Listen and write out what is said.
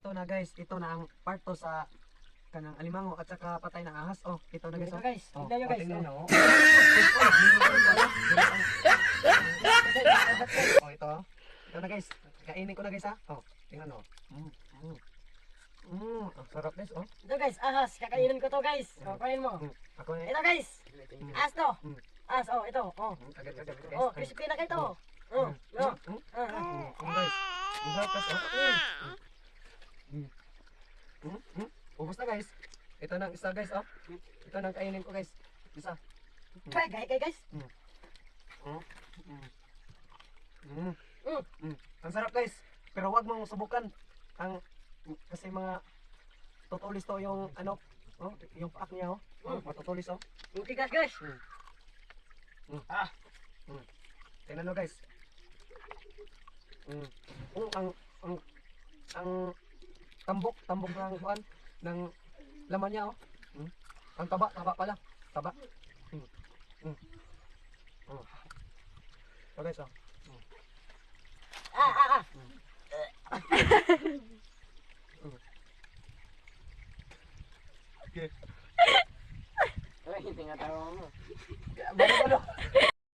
Ito na guys, ito na ang part to sa kanang alimango at saka patay na ahas. Oh, ito na guys. Ito Oh. guys, Oh, tignan nyo guys. tingnan Oh. nyo, oh. Oh, ito. Ito na guys. Kainin ko na guys ha. Oh, tingnan nyo. Ang sarap guys. Oh. Ito guys, ahas. Kakainin ko to guys. O, kain mo. Ako na. Ito guys. Ahas to. Mm. Ahas, oh, ito. Oh. Agad guys. Oh, crispy na kayo to. Oh, no. Guys. Ang sarap guys. Oh. Ubus na guys. Ito na ang isa guys. Oh. Ito na ang kainin ko guys. Isa. Kay guys. Ang sarap guys. Pero wag mong subukan ang kasi mga tutulis to yung ano, oh, yung paak niya oh. Matutulis oh. Okay guys. Tingnan mo guys. Ang tambok ng kuan ng laman niya oh. Ang taba pala. Taba. So guys oh. Okay. Ay, tinatawa mo. Bago